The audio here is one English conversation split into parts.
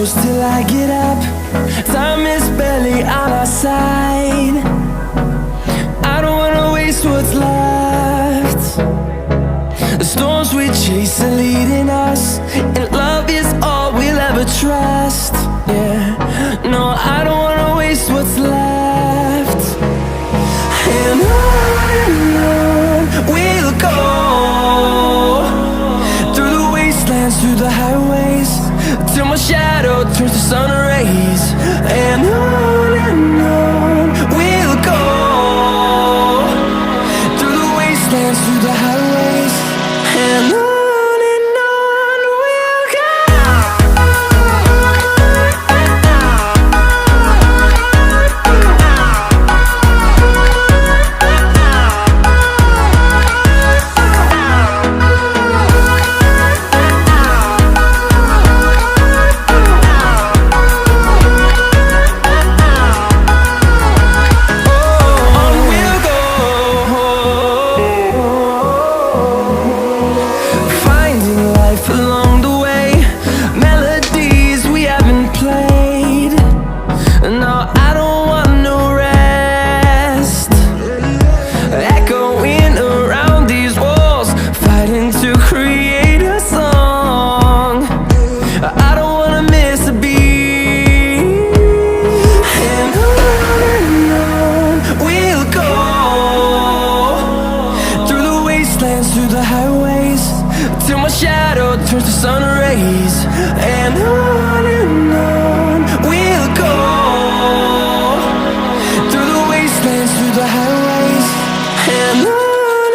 close till I get up. Time is barely on our side. I don't wanna waste what's left. The storms we chase are leading us, and love is all we'll ever trust. Yeah, no, I don't wanna waste what's left. And on we'll go, through the wastelands, through the highways, till my shadow turns to sun rays. And on we'll go, through the wastelands, through the highways, and on we'll go. Through the highways, till my shadow turns to sun rays. And on we'll go, through the wastelands, through the highways, and on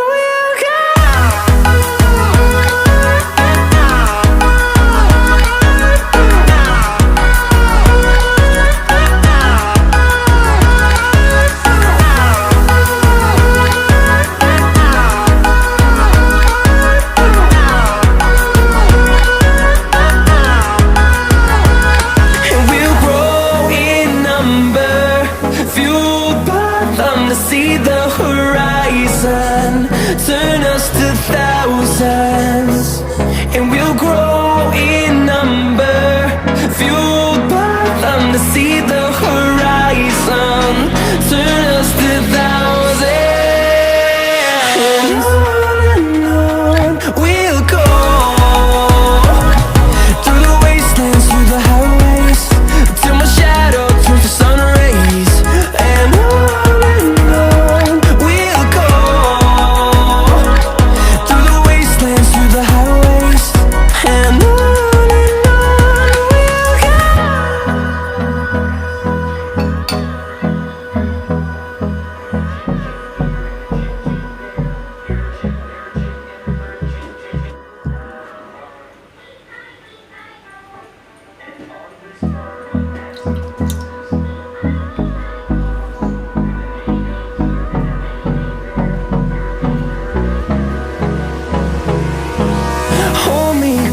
we'll go. See the horizon turn us to thousands, and we'll grow in number, fueled by them to see the horizon turn us to thousands. And on we'll go, through the wastelands, through the highways, till my shadow turns to sun rays. And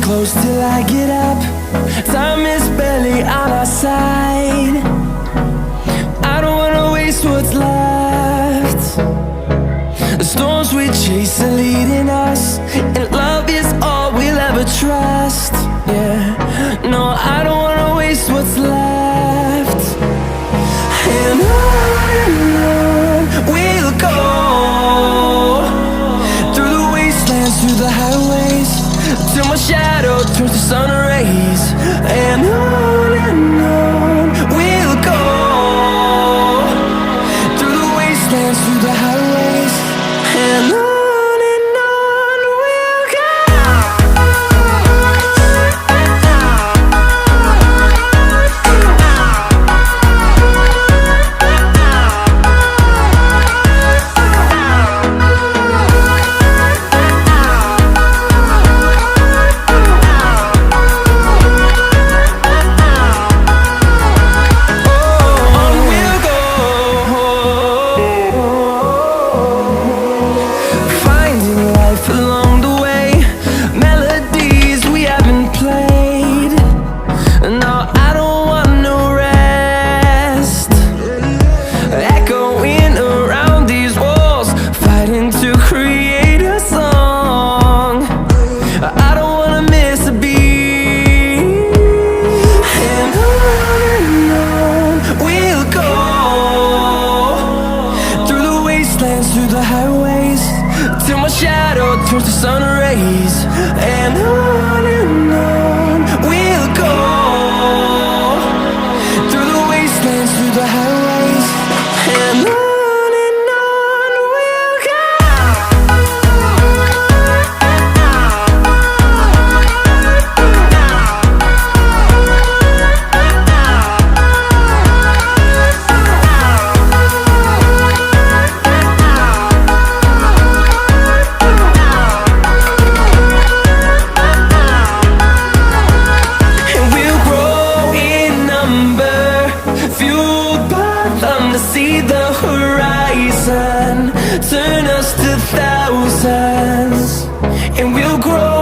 close till I get up. Time is barely on our side. I don't wanna waste what's left. The storms we chase are leading us, and love is all we'll ever trust. Yeah, no, I don't wanna waste what's left. And on we'll go, through the wastelands, through the highways, till my shadow turns to sun rays. And on we'll go, through the wastelands, through the highways, and on we'll go. to see the horizon, turn us to thousands, and we'll grow